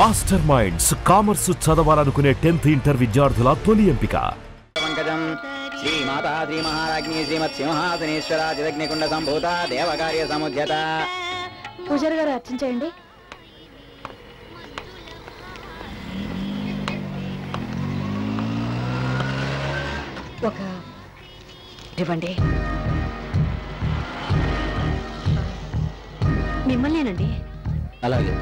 Master minds commerce చదవాలనుకునే 10th inter విద్యార్థుల తొలి ఎంపిక. పంకజం శ్రీ మాతా శ్రీ మహారాజ్ఞి శ్రీమత్ సింహాసనేశ్వర చిదగ్నికుండ సంభూత దేవకార్య సముద్యత. పూజారి గారు అర్చించండి. ఒక ఇవ్వండి. మిమ్మల్నేనండి. అలాగే.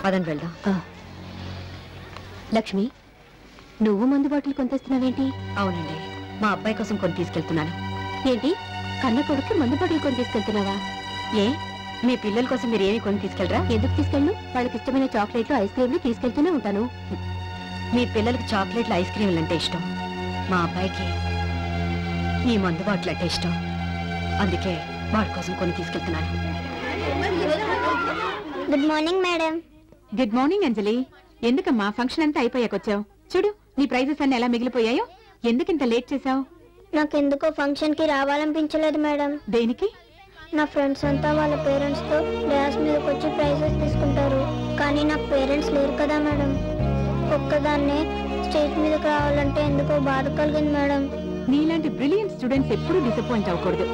పదండి వెళ్దాం. లక్ష్మి, నువ్వు మందు బాటిల్ కొనిస్తున్నావేంటి? అవునండి, మా అబ్బాయి కోసం కొని తీసుకెళ్తున్నాను. ఏంటి, కన్న కొడుకు మందు బాటిల్ కొని తీసుకెళ్తున్నావా? ఏ, మీ పిల్లల కోసం మీరు ఏమి కొని తీసుకెళ్ళరా? ఎందుకు తీసుకెళ్ళు? వాళ్ళకి ఇష్టమైన చాక్లెట్లు, ఐస్ క్రీమ్లు తీసుకెళ్తూనే ఉంటాను. మీ పిల్లలకి చాక్లెట్లు, ఐస్ క్రీమ్లు అంటే ఇష్టం. మా అబ్బాయికి ఈ మందు బాటిల్ అంటే ఇష్టం. అందుకే వాడి కోసం కొని తీసుకెళ్తున్నాను. Good morning madam. Good morning Anjali. ఎందుకమ్మా ఫంక్షన్ అంతా అయిపోయాకొచ్చావు? చూడు నీ ప్రైజెస్ అన్ని ఎలా మిగిలిపోయాయో. ఎందుకింత లేట్ చేసావు? నాకెందుకో ఫంక్షన్ కి రావాలనిపించలేదు మేడం. దేనికి? నా ఫ్రెండ్స్ అంతా వాళ్ళ పేరెంట్స్ తో డాన్స్ మీదకి వచ్చి ప్రైజెస్ తీసుకుంటారు. కానీ నాకు పేరెంట్స్ లేరు కదా మేడం. ఒక్కదాన్నే స్టేజ్ మీదకి రావాలంటే ఎందుకో బాధ కలిగింది మేడం. నీలాంటి బ్రిలియంట్ స్టూడెంట్స్ ఎప్పుడూ డిసప్పాయింట్ అవ్వకూడదు.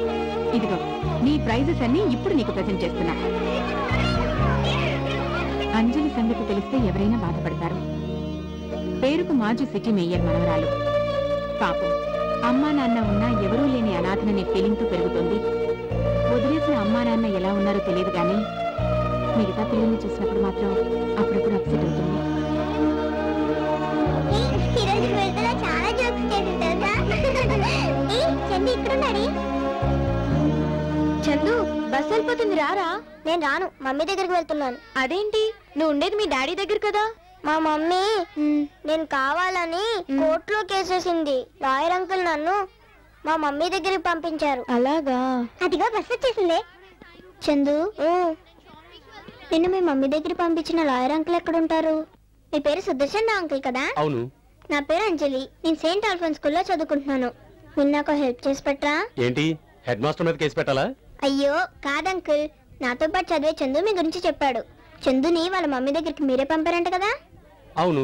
ఇదిగో నీ ప్రైజెస్ అన్ని ఇప్పుడు నీకు ప్రెజెంట్ చేస్తున్నా. అంజలి సంగతి తెలిస్తే ఎవరైనా బాధపడతారు. పేరుకు మాజీ సిటీ మేయర్ మనవరాలు. పాపం అమ్మా నాన్న ఉన్నా ఎవరూ లేని అనాథననే ఫీలింగ్తో పెరుగుతుంది. వదిలేసిన అమ్మా నాన్న ఎలా ఉన్నారో తెలియదు కానీ మిగతా పిల్లల్ని చూసినప్పుడు మాత్రం అప్పుడప్పుడు అప్సెట్ అవుతుంది. చందు, బస్ వెళ్ళిపోతుంది, రారా. నేను రాను, మమ్మీ దగ్గరికి వెళ్తున్నాను. అదేంటి, నువ్వు ఉండేది మీ డాడీ దగ్గర కదా? మా మమ్మీ నేను కావాలని కోర్టులో కేసేసింది. లాయర్ అంకుల్ నన్ను మా మమ్మీ దగ్గరికి పంపించారు. అలాగా? అదిగా బస్ వచ్చేసిందే. చందు, నిన్ను మీ మమ్మీ దగ్గర పంపించిన లాయర్ అంకుల్ ఎక్కడుంటారు? మీ పేరు సుదర్శన్ అంకుల్ కదా? అవును. నా పేరు అంజలి. నేను సెయింట్ ఆల్ఫోన్స్ స్కూల్లో చదువుకుంటున్నాను. మీరు నాకు హెల్ప్ చేసి పెట్టరా? ఏంటి, హెడ్ మాస్టర్ మీద కేసు పెట్టాలా? అయ్యో కాదంకుల్, నాతో పాటు చదివే చందు మీ గురించి చెప్పాడు. చందుని వాళ్ళ మమ్మీ దగ్గరికి మీరే పంపారంట కదా? అవును.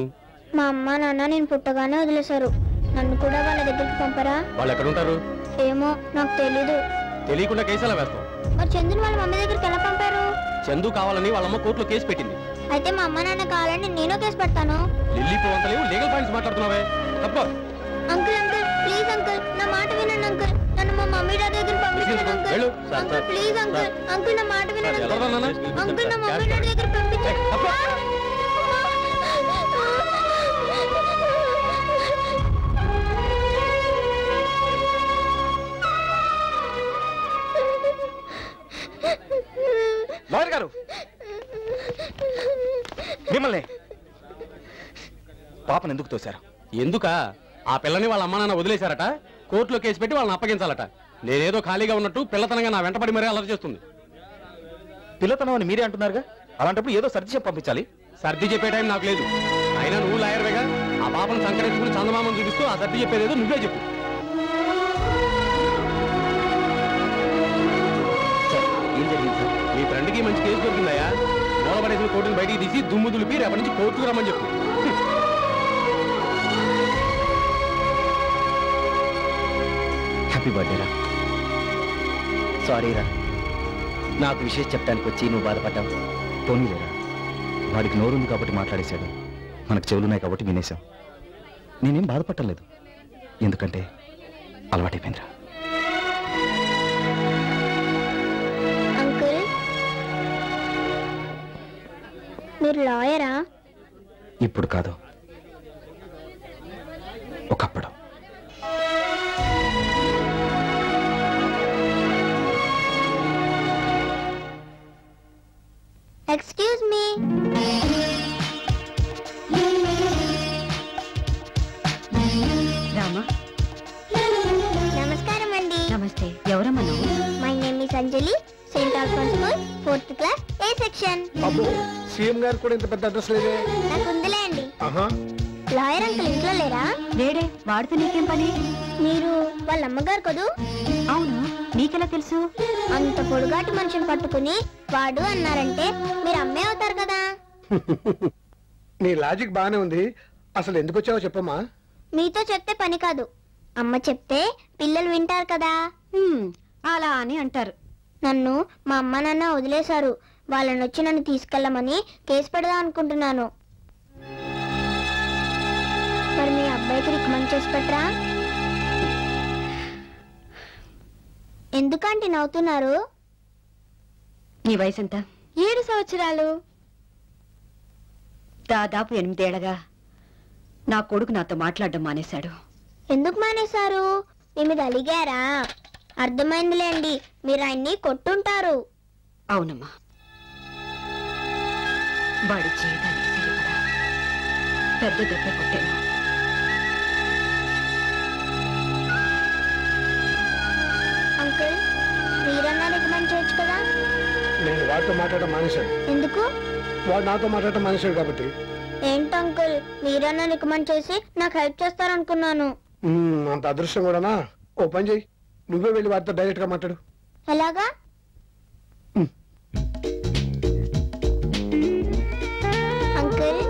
మా అమ్మ నాన్న నేను పుట్టగానే వదిలేశారు. నన్ను కూడా వాళ్ళ దగ్గరికి పంపరా? వాళ్ళు ఎక్కడ ఉంటారు? ఏమో నాకు తెలీదు. తెలియకుండా కేసు ఎలా వేస్తాం? మరి చందుని వాళ్ళ మమ్మీ దగ్గరికి ఎలా పంపారు? చందు కావాలని వాళ్ళమ్మ కోర్టులో కేసు పెట్టింది. అయితే మా అమ్మ నాన్న కావాలని నేను కేసు పెడతాను. లిల్లీ పోవంతలేవు, లీగల్ పాయింట్స్ మాట్లాడుతున్నావే. తప్ప. అంకుల్ అంకుల్ ప్లీజ్ అంకుల్, నా మాట వినండి అంకుల్. నన్ను మా మమ్మీ డాడీ దగ్గర పంపించండి uncle. Uncle please uncle, uncle నా మాట వినండి అంకుల్. నా మమ్మీ డాడీ దగ్గర పంపించండి. లాయర్ గారు, మిమ్మల్ని పాపను ఎందుకు తోశారు? ఎందుకా? ఆ పిల్లని వాళ్ళ అమ్మ నాన్న వదిలేశారట. కోర్టులో కేసు పెట్టి వాళ్ళని అప్పగించాలట. నేనేదో ఖాళీగా ఉన్నట్టు పిల్లతనంగా నా వెంటపడి మరీ అలర్ట్ చేస్తుంది. పిల్లతనం అని మీరే అంటున్నారుగా, అలాంటప్పుడు ఏదో సర్ది చెప్పి పంపించాలి. సర్ది చెప్పే టైం నాకు లేదు. అయినా నువ్వు లాయర్వేగా, ఆ పాపను సంకరించుకుని చందమామను చూపిస్తూ ఆ సర్ది చెప్పేదేదో నువ్వే చెప్పు. మీ ఫ్రెండ్కి మంచి కేసు దొరికిందయా. మూలపడేసిన కోర్టును బయటికి తీసి దుమ్ము దులిపి రేపటి నుంచి కోర్టుకు రమ్మని చెప్పు. హ్యాపీ బర్త్డే రా. సారీ రా, నాకు విషయం చెప్పడానికి వచ్చి నువ్వు బాధపడ్డావు. పోనీలేరా, వాడికి నోరుంది కాబట్టి మాట్లాడేశాడు. మనకు చెవులున్నాయి కాబట్టి వినేశాం. నేనేం బాధపట్టలేదు, ఎందుకంటే అలవాటైపోయిందిరా. అంకుల్, మీరు లాయరా? ఇప్పుడు కాదు, ఒకప్పుడు. Excuse me. రామా. నమస్కారం అండి. నమస్తే. ఎవరమ్మా నువ్వు? My name is Anjali, Saint Alphonse school 4th class A section. CM గారు కూడా ఇంత పెద్ద అడ్రస్ లేదే. నాకు ఉందిలే అండి. లాయర్ అంకుల్ ఇంట్లో లేరా? లేడే, వాడితో నీకేం పని? మీరు వాళ్ళ అమ్మగారు కదూ? అవును, నీకెలా తెలుసు? అంత పొడుగాటి మనిషిని పట్టుకుని వాడు అన్నారంటే మీరు అమ్మే అవుతారు కదా. నీ లాజిక్ బానే ఉంది. అసలు ఎందుకు వచ్చావో చెప్పమ్మా. మీతో చెప్తే పని కాదు, అమ్మ చెప్తే పిల్లలు వింటారు కదా. అలా అని అంటారు. నన్ను మా అమ్మ నాన్న వదిలేశారు. వాళ్ళని వచ్చి నన్ను తీసుకెళ్ళమని కేసు పెడదాం అనుకుంటున్నాను. మరి మీ అబ్బాయికి రికమెండ్ చేసి పెట్టరా? ఎందుకంటే నవ్వుతున్నారు? నీ వయసు ఎంత? 7 సంవత్సరాలు. దాదాపు 8 ఏళ్లగా నా కొడుకు నాతో మాట్లాడడం మానేశాడు. ఎందుకు మానేశారు? మీ మీద అలిగారా? అర్థమైందిలేండి, మీరు ఆయన్ని కొట్టుంటారు. అవునమ్మా, వాడి జీవితానికి సరిపడా పెద్ద దెబ్బ కొట్టాను. అంకుల్, మీరన్నా రికమెండ్ చేయొచ్చు కదా. నేను వాడితో మాట్లాడటం మానేశాడు. ఎందుకు? వాడు నాతో మాట్లాడటం మానేశాడు కాబట్టి. ఏంటి అంకుల్, మీరన్నా రికమెండ్ చేసి నాకు హెల్ప్ చేస్తారనుకున్నాను. అంత అదృష్టం కూడానా? ఓ పని చెయ్యి, నువ్వే వెళ్ళి వాడితో డైరెక్ట్ గా మాట్లాడు. ఎలాగా? అంకుల్,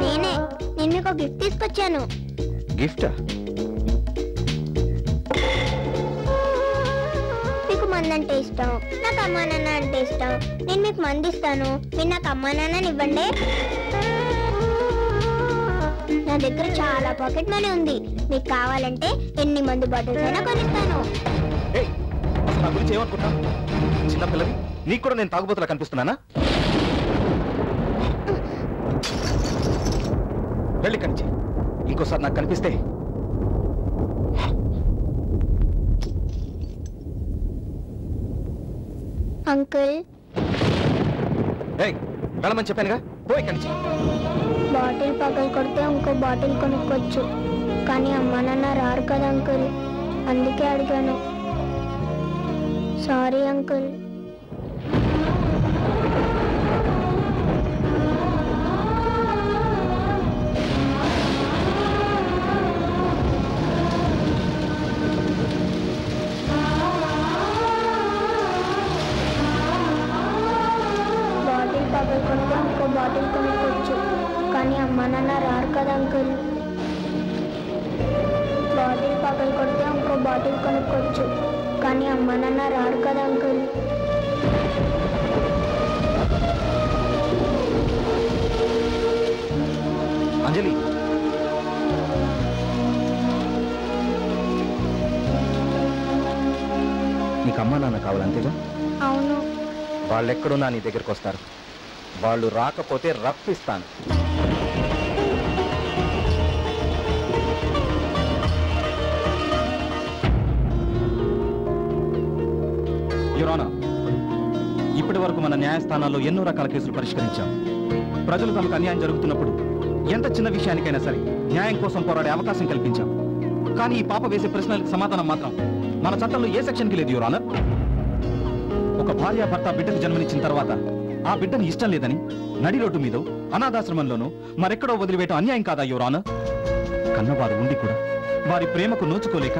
నేనే నేను మీకు గిఫ్ట్ తీసుకొచ్చాను. గిఫ్టా? మీకు మంది అంటే ఇష్టం, నాకు అమ్మా నాన్న అంటే ఇష్టం. నేను మీకు మంది ఇస్తాను, మీరు నాకు అమ్మా నాన్నని ఇవ్వండి. నా దగ్గర చాలా పాకెట్ మనీ ఉంది. మీకు కావాలంటే ఎన్ని మందు బాటిల్స్ అయినా కొనిస్తాను. నా గురించి ఏమనుకుంటా? చిన్నపిల్లవి, నీకు కూడా నేను తాగుబోతులా కనిపిస్తున్నానా? వెళ్ళి కనిచి ఇంకోసారి నాకు కనిపిస్తే అంకుల్, వెళ్ళమని చెప్పానుగా, పోయి కనిచి. బాటిల్ పగలు కొడితే ఇంకో బాటిల్ కొనుక్కోవచ్చు, కానీ అమ్మా నాన్న రారు కదా అంకుల్, అందుకే అడిగాను. Sorry uncle. బాటిల్ పగలు కొడితే ఇంకో బాటిల్ కొనుక్కోవచ్చు, కానీ అమ్మా నాన్న రారు కదా అంకుల్. బాటిల్ పగలు కొడితే ఇంకో బాటిల్ కొనుక్కోవచ్చు, కానీ అమ్మా నాన్న రారు కదా అంకుల్. అంజలి, నీకు అమ్మా నాన్న కావాలంతేగా? అవును. వాళ్ళెక్కడున్నా నీ దగ్గరికి వస్తారు. వాళ్ళు రాకపోతే రప్పిస్తాను. యువర్ ఆనర్, ఇప్పటి వరకు మన న్యాయస్థానాల్లో ఎన్నో రకాల కేసులు పరిష్కరించాం. ప్రజలు తమకు అన్యాయం జరుగుతున్నప్పుడు ఎంత చిన్న విషయానికైనా సరే న్యాయం కోసం పోరాడే అవకాశం కల్పించాం. కానీ ఈ పాప వేసే ప్రశ్నలకు సమాధానం మాత్రం మన చట్టంలో ఏ సెక్షన్కి లేదు యువర్ ఆనర్. ఒక భార్య భర్త బిడ్డకు జన్మనిచ్చిన తర్వాత ఆ బిడ్డను ఇష్టం లేదని నడి రోడ్డు మీద అనాథాశ్రమంలోనూ మరెక్కడో వదిలివేయటం అన్యాయం కాదా యువర్ ఆనర్? కన్నవారు ఉండి కూడా వారి ప్రేమకు నోచుకోలేక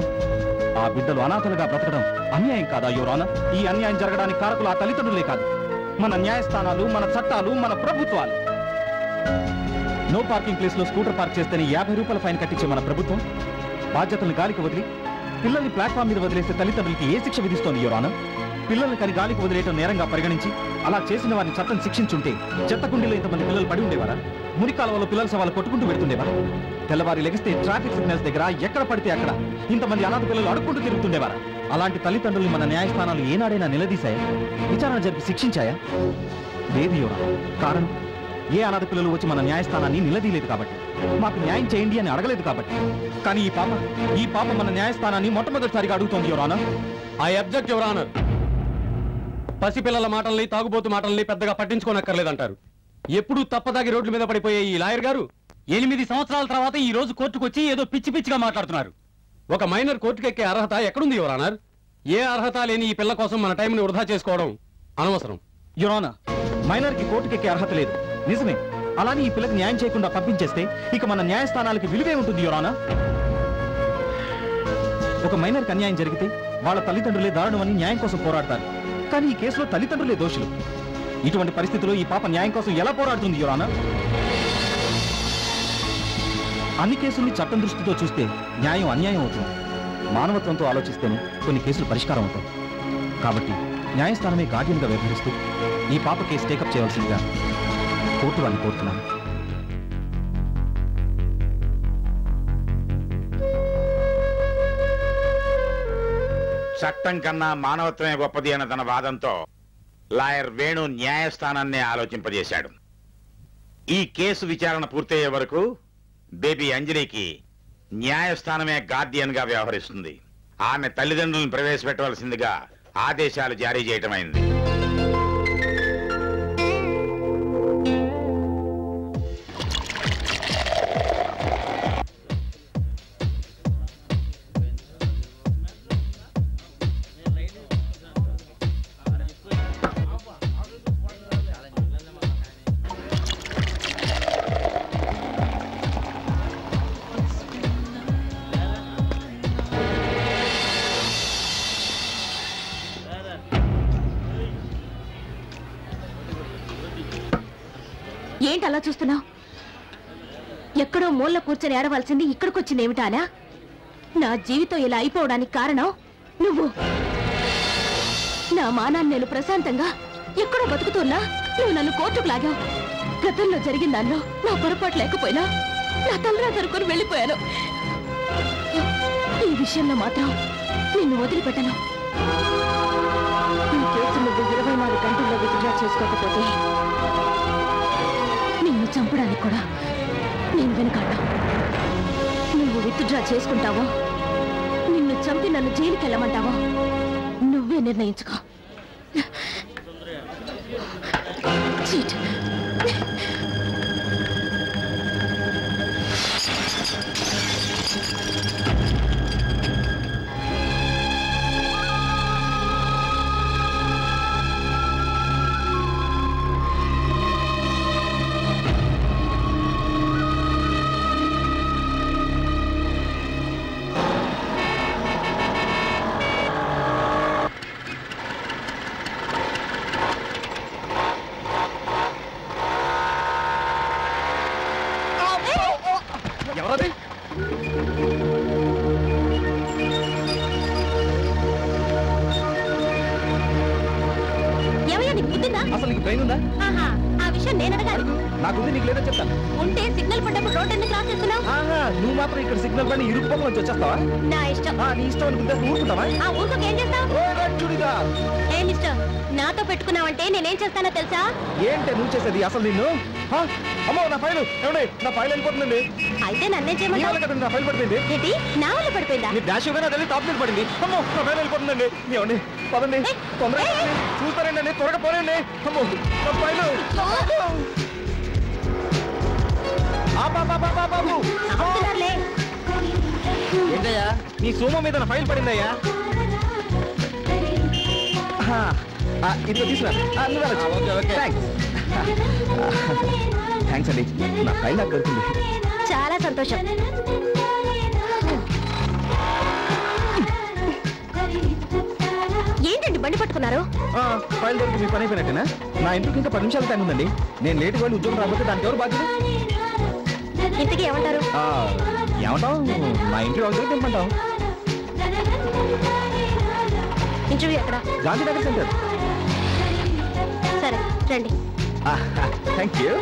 ఆ బిడ్డలు అనాథలుగా బ్రతకడం అన్యాయం కాదా యువర్ ఆనర్? ఈ అన్యాయం జరగడానికి కారకులు ఆ తల్లిదండ్రులే కాదు, మన న్యాయస్థానాలు, మన చట్టాలు, మన ప్రభుత్వాలు. నో పార్కింగ్ ప్లేస్ లో స్కూటర్ పార్క్ చేస్తేనే 50 రూపాయల ఫైన్ కట్టించే మన ప్రభుత్వం బాధ్యతలను గాలికి వదిలి పిల్లల్ని ప్లాట్ఫామ్ మీద వదిలేసే తల్లిదండ్రులకి ఏ శిక్ష విధిస్తోంది యువర్ ఆనర్? పిల్లల్ని కని గాలికి వదిలేయటం నేరంగా పరిగణించి అలా చేసిన వారిని చట్టం శిక్షించుంటే చెత్తకుండీలో ఇంతమంది పిల్లలు పడి ఉండేవారా? మురికాలవలో పిల్లల సవాలు కొట్టుకుంటూ పెడుతుండేవారా? తెల్లవారి లెగిస్తే ట్రాఫిక్ సిగ్నల్స్ దగ్గర ఎక్కడ పడితే అక్కడ ఇంతమంది అనాథ పిల్లలు అడుక్కుంటూ తిరుగుతుండేవారా? అలాంటి తల్లిదండ్రులు మన న్యాయస్థానాలు ఏనాడైనా నిలదీశాయా? విచారణ జరిపి శిక్షించాయా? లేదు యువర్ ఆనర్. కారణం, ఏ అనాథ పిల్లలు వచ్చి మన న్యాయస్థానాన్ని నిలదీయలేదు కాబట్టి, మాకు న్యాయం చేయండి అని అడగలేదు కాబట్టి. కానీ ఈ పాప మన న్యాయస్థానాన్ని మొట్టమొదటిసారిగా అడుగుతోంది your honour. I object your honour. పసిపిల్లల మాటల్ని, తాగుబోతు మాటల్ని పెద్దగా పట్టించుకోనక్కర్లేదంటారు. ఎప్పుడూ తప్పదాగి రోడ్ల మీద పడిపోయే ఈ లాయర్ గారు 8 సంవత్సరాల తర్వాత ఈ రోజు కోర్టుకు వచ్చి ఏదో పిచ్చి పిచ్చిగా మాట్లాడుతున్నారు. ఒక మైనర్ కోర్టుకెక్కే అర్హత ఎక్కడుంది యువర్ ఆనర్? ఏ అర్హత లేని ఈ పిల్ల కోసం మన టైంని వృధా చేసుకోవడం అనవసరం. యువర్ మైనర్ కి కోర్టుకెక్కే అర్హత లేదు, నిజమే. అలానే ఈ పిల్లకి న్యాయం చేయకుండా పంపించేస్తే ఇక మన న్యాయస్థానాలకి విలువే ఉంటుంది యువర్. ఒక మైనర్కి అన్యాయం జరిగితే వాళ్ళ తల్లిదండ్రులే దారుణమని న్యాయం కోసం పోరాడతారు, కానీ ఈ కేసులో తల్లిదండ్రులే దోషులు. ఇటువంటి పరిస్థితుల్లో ఈ పాప న్యాయం కోసం ఎలా పోరాడుతుంది యువర్? అన్ని కేసుల్ని చట్టం దృష్టితో చూస్తే న్యాయం అన్యాయం అవుతుంది. మానవత్వంతో ఆలోచిస్తేనే కొన్ని కేసులు పరిష్కారం అవుతాయి. కాబట్టి న్యాయస్థానమే గార్డియన్గా వ్యవహరిస్తూ ఈ పాప కేసు టేకప్ చేయవలసిందిగా కోర్టు వారిని కోరుతున్నాను. చట్టం కన్నా మానవత్వమే గొప్పది అన్న తన వాదంతో లాయర్ వేణు న్యాయస్థానాన్నే ఆలోచింపజేశాడు. ఈ కేసు విచారణ పూర్తయ్యే వరకు బేబీ అంజలికి న్యాయస్థానమే గార్డియన్ గా వ్యవహరిస్తుంది. ఆమె తల్లిదండ్రులను ప్రవేశపెట్టవలసిందిగా ఆదేశాలు జారీ చేయటమైంది. ఏంటి అలా చూస్తున్నావు? ఎక్కడో మూల కూర్చొని ఏడవలసింది ఇక్కడికొచ్చింది ఏమిటానా? నా జీవితం ఇలా అయిపోవడానికి కారణం నువ్వు. నా మానాన్ని నేను ప్రశాంతంగా ఎక్కడో బతుకుతున్నా నువ్వు నన్ను కోర్టుకు లాగావు. గతంలో జరిగిన దానిలో నా పొరపాటు లేకపోయినా నా తలరా తరుకొని వెళ్ళిపోయాను. ఈ విషయంలో మాత్రం నిన్ను వదిలిపెట్టను. ఈ కేసు నువ్వు 24 గంటల్లో విత్డ్రా చేసుకోకపోతే నిన్ను చంపడానికి కూడా నేను వెనుకాడ్డా. నువ్వు విత్డ్రా చేసుకుంటావో నిన్ను చంపి నన్ను జైలుకి వెళ్ళమంటావో నువ్వే నిర్ణయించుకో. చీట్. అసలు నీకు బ్రెయిన్ ఉందా? ఆ విషయం నేను అడగాలి. నాకుంది, నీకు లేదో చెప్తాను. ఉంటే సిగ్నల్ పడ్డప్పుడు రోడ్ ఎందుకు క్రాస్ చేస్తున్నావు? నువ్వు మాత్రం ఇక్కడ సిగ్నల్ పడి ఇరుక్కుపోయి వచ్చి వచ్చేస్తావా? నా ఇష్టం. నీ ఇష్టం అనుకుంటే ఊరుకుంటావా? ఊరుకోక ఏం చేస్తావు? ఏం ఇష్టం? నాతో పెట్టుకున్నావంటే నేనేం చేస్తానో తెలుసా? ఏంటి నువ్వు చేసేది? అసలు నిన్ను అమ్మో నా ఫైల్ ఏమండి, నా ఫైల్ వెళ్ళిపోతుందండి. అయితే నన్నేం చేయమంటావు? కదండి నా ఫైల్ పడిపోయింది. ఏంటి నా వల్ల పడిపోయిందా? నీ డాష్ ఇవ్వనా తెలియదు, టాప్ మీద పడింది. అమ్మో నా ఫైల్ వెళ్ళిపోతుందండి. ఏమండి పదండి, తొందరగా చూస్తారండి, త్వరగా పోనండి. అమ్మో నా ఫైల్. బాబు ఏంటయ్యా నీ సోమ మీద నా ఫైల్ పడిందయ్యా. ఇదిగో తీసుకురా. థ్యాంక్స్ అండి, నా ఫైల్ నాకు దొరికింది. చాలా సంతోషం. ఏంటండి బండి పట్టుకున్నారు? ఫైల్ దొరికి మీ పని అయిపోయినట్టేనా? నా ఇంటికి ఇంకా 10 నిమిషాల టైం ఉందండి. నేను లేటుగా వెళ్ళి ఉద్యోగం రాకపోతే దానికి ఎవరు బాధ్యత? ఇంటికి ఏమంటారు? ఏమంటావు, నా ఇంటర్వ్యూ అవుతుంది తెమ్మంటావు. ఇంటర్వ్యూ ఎక్కడ? గాంధీనగర్ సెంటర్. సరే రండి. Thank you.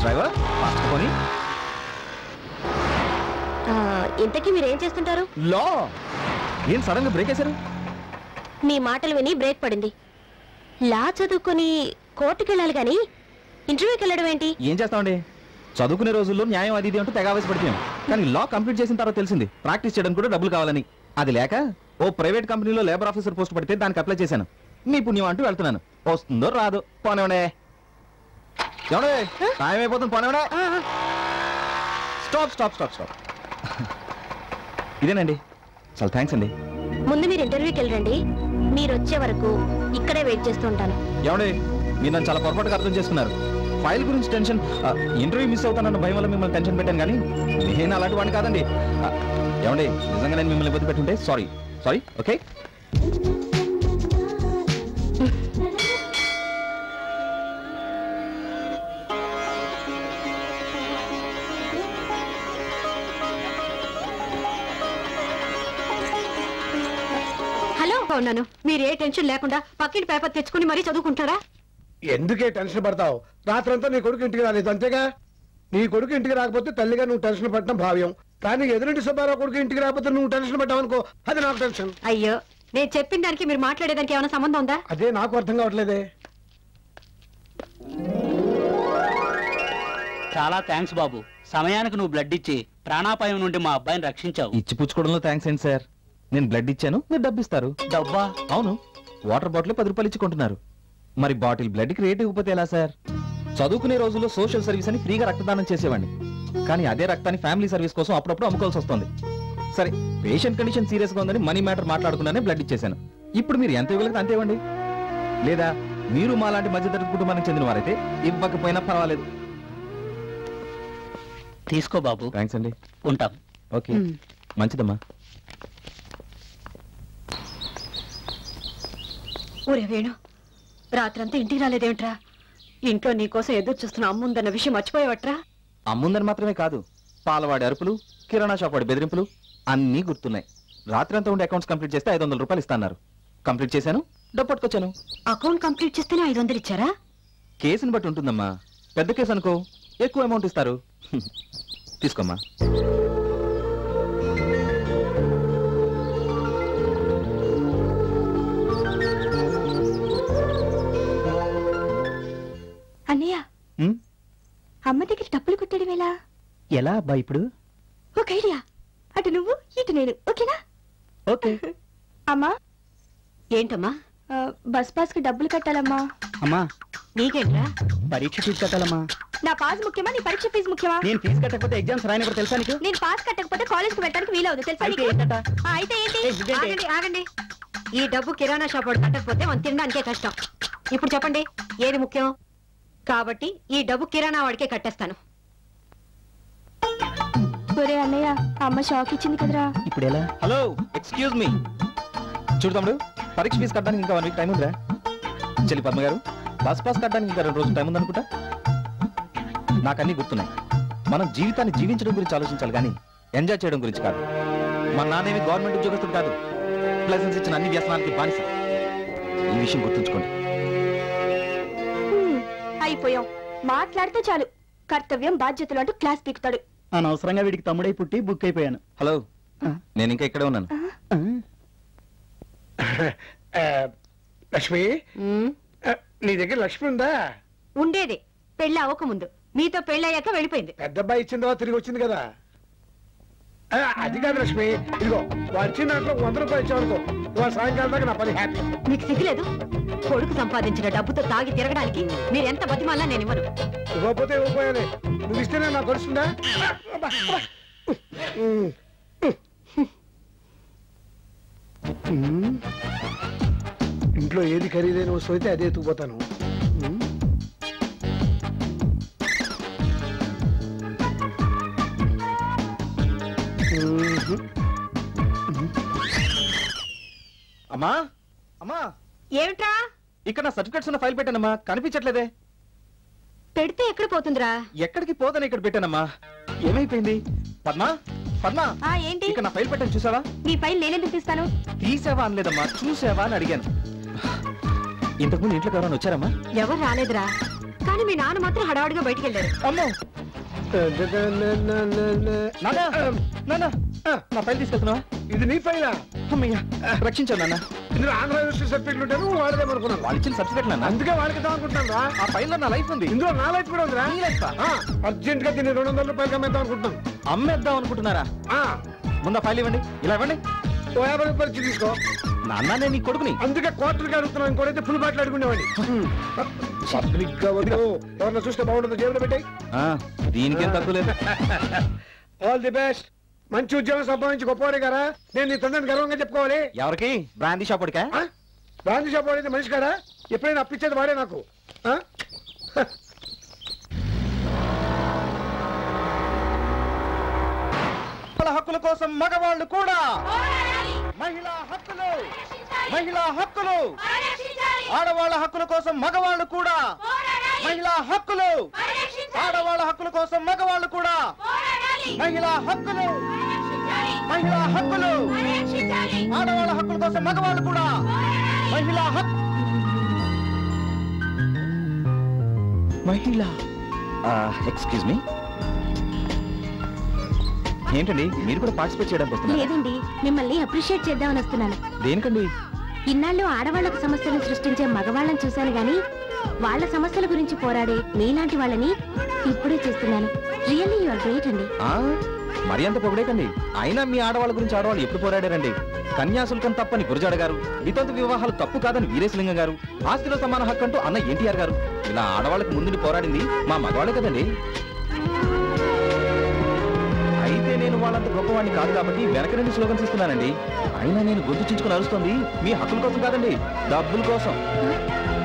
డ్రైవర్ పట్టుకొని. ఇంతకీ మీరేం చేస్తుంటారు? లో ఏం సడన్ గా బ్రేక్ వేశారు? మీ మాటలు విని బ్రేక్ పడింది. లా చదువుకొని కోర్టుకు వెళ్ళాలి కానీ ఇంటర్వ్యూకి వెళ్ళడం ఏంటి? ఏం చేస్తామండి, చదువుకునే రోజుల్లో న్యాయం అది ఇది అంటూ తెగ ఆవేశపడిపోయాం. కానీ లా కంప్లీట్ చేసిన తర్వాత తెలిసింది ప్రాక్టీస్ చేయడానికి కూడా డబ్బులు కావాలని. అది లేక ఓ ప్రైవేట్ కంపెనీలో లేబర్ ఆఫీసర్ పోస్ట్ పడితే దానికి అప్లై చేశాను. మీ పుణ్యం అంటూ వెళ్తున్నాను. వస్తుందో రాదు. పోనేవడే ఏమండే, టైం అయిపోతుంది. పోనేవడే. Stop stop stop stop. ఇదేనండి చాలా థ్యాంక్స్ అండి. ముందు మీరు ఇంటర్వ్యూకి వెళ్ళండి, మీరు వచ్చే వరకు ఇక్కడే వెయిట్ చేస్తూ ఉంటాను. ఏమండి, మీరు నన్ను చాలా పొరపాటుగా అర్థం చేసుకున్నారు. ఫైల్ గురించి టెన్షన్, ఇంటర్వ్యూ మిస్ అవుతానన్న భయం వల్ల మిమ్మల్ని టెన్షన్ పెట్టాను, కానీ నేను అలాంటి వాడిని కాదండి. ఏమండి, నిజంగా నేను మిమ్మల్ని ఇబ్బంది పెట్టుంటే సారీ. ఓకే. హలో, ఉన్నాను. మీరు ఏ టెన్షన్ లేకుండా పక్కింటి పేపర్ తెచ్చుకుని మరీ చదువుకుంటారా? ఎందుకే టెన్షన్ పడతావు? రాత్రంతా నీ కొడుకు ఇంటికి రాలేదు అంతేగా. నీ కొడుకు ఇంటికి రాకపోతే తల్లిగా నువ్వు టెన్షన్ పడటం భావ్యం, కానీ ఎదురింటి సుబ్బారావు కొడుకు ఇంటికి రాకపోతే నువ్వు టెన్షన్ పడ్డావు అనుకో, అది నాకు టెన్షన్. అయ్యో, నేను చెప్పిన దానికి మీరు మాట్లాడేదానికి ఏమైనా సంబంధం ఉందా? అదే నాకు అర్థం కావట్లేదే. చాలా థ్యాంక్స్ బాబు. సమయానికి నువ్వు బ్లడ్ ఇచ్చి ప్రాణాపాయం నుండి మా అబ్బాయిని రక్షించావు. ఇచ్చి పుచ్చుకోవడంలో థ్యాంక్స్ ఏంటి సార్? నేను బ్లడ్ ఇచ్చాను, మీరు డబ్బు ఇస్తారు. డబ్బా? అవును, వాటర్ బాటిల్ 10 రూపాయలు ఇచ్చి కొంటున్నారు. మరి బాటిల్ బ్లడ్కి రేట్ ఇవ్వకపోతే ఎలా సార్? చదువుకునే రోజుల్లో సోషల్ సర్వీస్ అని ఫ్రీగా రక్తదానం చేసేవాడిని, కానీ అదే రక్తాన్ని ఫ్యామిలీ సర్వీస్ కోసం అప్పుడప్పుడు అమ్ముకోవాల్సి వస్తుంది. సరే, పేషెంట్ కండిషన్ సీరియస్ గా ఉందని మనీ మ్యాటర్ మాట్లాడుకున్నానే బ్లడ్ ఇచ్చేసాను. ఇప్పుడు మీరు ఎంత ఇవ్వగలిగితే అంతే ఇవ్వండి. లేదా మీరు మా లాంటి మధ్యతరగతి కుటుంబానికి చెందిన వారైతే ఇవ్వకపోయినా పర్వాలేదు. తీసుకో బాబు. థ్యాంక్స్ అండి. ఉంటాం. ఓకే, మంచిదమ్మా. ఊరే వేణు, రాత్రంతా ఇంటికి రాలేదేమిట్రా? ఇంట్లో నీకోసం ఎదురు చూస్తున్న అమ్ముందన్న విషయం మర్చిపోయావట్రా? అమ్ముందని మాత్రమే కాదు, పాలవాడి అరుపులు, కిరాణా షాప్ వాడి బెదిరింపులు అన్నీ గుర్తున్నాయి. రాత్రి అంతా ఉండే అకౌంట్స్ కంప్లీట్ చేస్తే 500 రూపాయలు ఇస్తాన్నారు. కంప్లీట్ చేశాను, డబ్బు పట్టుకొచ్చాను. అకౌంట్ కంప్లీట్ చేస్తేనే 500 ఇచ్చారా? కేసుని బట్టి ఉంటుందమ్మా. పెద్ద కేసు అనుకో, ఎక్కువ అమౌంట్ ఇస్తారు. తీసుకోమ్మా. అన్నయ్య, అమ్మ దగ్గర డబ్బులు కొట్టడం ఎలా అబ్బా ఇప్పుడు? ఒక ఐడియా. అటు నువ్వు, ఇటు నేను. ఓకేనా? ఓకే. అమ్మా. ఏంటమ్మా? బస్ పాస్ కి డబ్బులు కట్టాలమ్మా. అమ్మా, నీకేంట్రా? పరీక్ష ఫీజు కట్టాలమ్మా. నా పాస్ ముఖ్యమా, నీ పరీక్ష ఫీజు ముఖ్యమా? నేను ఫీజు కట్టకపోతే ఎగ్జామ్స్ రాయని కూడా తెలుసా నీకు? నేను పాస్ కట్టకపోతే కాలేజ్ కు వెళ్ళడానికి వీలవుతుంది తెలుసా నీకు? అయితే ఏంటి? ఆగండి. ఈ డబ్బు కిరాణా షాప్ వాడు కట్టకపోతే మనం తినడానికే కష్టం. ఇప్పుడు చెప్పండి, ఏది ముఖ్యం? కాబట్టి ఈ డబ్బు కిరాణా వాడికే కట్టేస్తాను. ఒరే అన్నయ్య, అమ్మ షాక్ ఇచ్చింది కదరా. ఇప్పుడు ఎలా? Hello, excuse me. చూడు తమ్ముడు, పరీక్ష ఫీజు కట్టడానికి ఇంకా 1 వీక్ టైం ఉందిరా. చెల్లి పద్మ గారు, బస్ పాస్ కట్టడానికి ఇంకా 2 రోజులు టైం ఉందనుకుంటా. నాకన్నీ గుర్తున్నాయి. మనం జీవితాన్ని జీవించడం గురించి ఆలోచించాలి, కానీ ఎంజాయ్ చేయడం గురించి కాదు. మా నాన్నేమి గవర్నమెంట్ ఉద్యోగస్తుడు కాదు, లైసెన్స్ ఇచ్చిన అన్ని వ్యసనాలకి బానిస. ఈ విషయం గుర్తుంచుకోండి. అయిపోయాం. మాట్లాడితే చాలు కర్తవ్యం బాధ్యతలు అంటూ క్లాస్ పీకుతాడు. అనవసరంగా వీడికి తమ్ముడై పుట్టి బుక్ అయిపోయాను. హలో, నేను ఇంకా ఇక్కడే ఉన్నాను. లక్ష్మి, నీ దగ్గర లక్ష్మి ఉందా? ఉండేది, పెళ్లి అవ్వకముందు. మీతో పెళ్లి అయ్యాక వెళ్ళిపోయింది. పెద్ద అబ్బాయి ఇచ్చిందో తిరిగి వచ్చింది కదా. అది కాదు లక్ష్మి, ఇదిగో వాడు ఇచ్చిన దాంట్లో 100 రూపాయలు ఇచ్చావనుకో, ఇవాళ సాయంకాలం దాకా నా పని హ్యాపీ. మీకు సిగ్గులేదు? కొడుకు సంపాదించిన డబ్బుతో తాగి తిరగడానికి మీరు ఎంత బతిమాలా నేను ఇవ్వను. ఇవ్వకపోతే ఇవ్వకపోయానే, నువ్వు ఇస్తేనే నాకు తెలుస్తుందా? ఇంట్లో ఏది ఖరీదైన వస్తువు అయితే అదే ఎత్తుకుపోతాను. అమ్మా, అమ్మా, ఏమిట్రా? ఇక్కడ నా సర్టిఫికెట్స్ ఉన్న ఫైల్ పెట్టానమ్మా, కనిపించట్లేదే. పెడితే ఎక్కడ పోతుందిరా? ఎక్కడికి పోదని ఇక్కడ పెట్టానమ్మా. ఏమైపోయింది? పద్మా, పద్మా, ఏంటి? ఇక్కడ నా ఫైల్ పెట్టాను, చూసావా? నీ ఫైల్ నేనెందుకు తీస్తాను? తీసావా అనలేదమ్మా, చూసావా అని అడిగాను. ఇంతకుముందు ఇంట్లోకి ఎవరైనా వచ్చారమ్మా? ఎవరు రాలేదురా, కానీ మీ నాన్న మాత్రం హడావుడిగా బయటికి వెళ్ళారు. అమ్మో, నాన్న, నా ఫైల్ తీసుకెళ్తున్నావా? ఇది నీ ఫైలా? అమ్మయ్యా, రక్షించాను నాన్న. ఇందులో ఆంధ్ర యూనివర్సిటీ సర్టిఫికెట్లు ఉంటాను, వాడదేమనుకున్నాను. వాళ్ళు ఇచ్చిన సర్టిఫికెట్ నాన్న, అందుకే వాడికిద్దాం అనుకుంటున్నాను రా. ఆ ఫైల్లో నా లైఫ్ ఉంది. ఇందులో నా లైఫ్ కూడా ఉందిరా. అర్జెంట్ గా దీన్ని 200 రూపాయలు అమ్మేద్దాం అనుకుంటున్నాను. అమ్మేద్దాం అనుకుంటున్నారా? ముందు ఫైల్ ఇవ్వండి. ఇలా ఇవ్వండి. 50 రూపాయలు తీసుకో. నాన్న, నేను నీ కొడుకుని. అందుకే క్వార్టర్కి అడుగుతున్నాను, ఇంకోటైతే ఫుల్ బాటిల్ అడుగునేవాడిని. పబ్లిక్ గా వద్దు, ఎవరన్నా చూస్తే బాగుంటుందో జేబులో పెట్టాయి. దీనికేం తక్కువ లేదు. All the best. మంచి ఉద్యోగం సంపాదించి గొప్పవాడే కదా నేను నీ తండ్రిని గర్వంగా చెప్పుకోవాలి. ఎవరికి? బ్రాందీ షాప్ వాడికా? బ్రాందీ షాప్ వాడైతే మనిషి కాడా? ఎప్పుడైనా అప్పించేది వాడే నాకు. హక్కుల కోసం మగవాళ్ళు కూడా, మహిళా హక్కులు, మహిళా హక్కులు, ఆడవాళ్ళ హక్కుల కోసం మగవాళ్ళు కూడా, మహిళా హక్కులు, ఆడవాళ్ళ హక్కుల కోసం మగవాళ్ళు కూడా, మహిళా హక్కులు, మహిళా హక్కులు, ఆడవాళ్ళ హక్కుల కోసం మగవాళ్ళు కూడా, మహిళా హక్కు. మహిళా ఎక్స్క్యూజ్ మీ, ఏంటండి మీరు కూడా పార్టిసిపేట్ చేయడానికి వస్తున్నారు? లేదండి, మిమ్మల్ని అప్రిషియేట్ చేద్దామని వస్తున్నాను. దేనికండి? ఇన్నాళ్ళు ఆడవాళ్లకు సమస్యలను సృష్టించే మగవాళ్ళని చూశాను గాని వాళ్ళ సమస్యల గురించి పోరాడే మీలాంటి వాళ్ళని ఇప్పుడే చూస్తున్నాను. రియల్లీ యు ఆర్ గ్రేట్ అండి. మరి అంత పొగడేకండి. అయినా మీ ఆడవాళ్ళ గురించి ఆడవాళ్ళు ఎప్పుడు పోరాడారండి? కన్యాశుల్కం తప్పని గురజాడ గారు, వితంతు వివాహాలు తప్పు కాదని వీరేశలింగం గారు, ఆస్తిలో సమాన హక్కు అంటూ అన్న ఎన్టీఆర్ గారు, ఇలా ఆడవాళ్ళకి ముందుని పోరాడింది మా మగవాళ్ళే కదండి. అయితే నేను వాళ్ళంత గొప్పవాడిని కాదు కాబట్టి వెనక నుండి స్లోగన్స్ ఇస్తున్నానండి. అయినా నేను గొంతు చించుకుని అరుస్తుంది మీ హక్కుల కోసం కాదండి, డబ్బుల కోసం.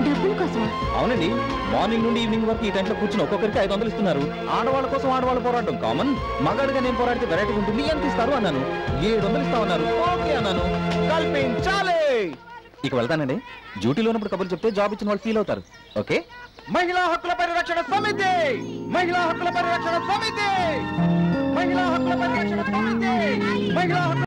డబ్బుల కోసం? అవునండి. మార్నింగ్ నుండి ఈవినింగ్ వరకు ఈ టైంలో కూర్చుని ఒక్కొక్కరికి 500 ఇస్తున్నారు. ఆడవాళ్ళ కోసం ఆడవాళ్ళు పోరాటం కామన్. మగాడిగా నేను పోరాడితే వెరైటీ ఉంటుంది, ఎంత ఇస్తారు అన్నాను. 700 ఇస్తామన్నారు. ఓకే అన్నాను. కల్పించాలి. ఇక వెళ్తానండి. డ్యూటీలో ఉన్నప్పుడు కబుర్లు చెప్తే జాబ్ ఇచ్చిన వాళ్ళు ఫీల్ అవుతారు. ఓకే. మహిళా హక్కుల పరిరక్షణ సమితి, మహిళా హక్కుల పరిరక్షణ సమితి, మహిళా హక్కుల పరిరక్షణ సమితి, మహిళా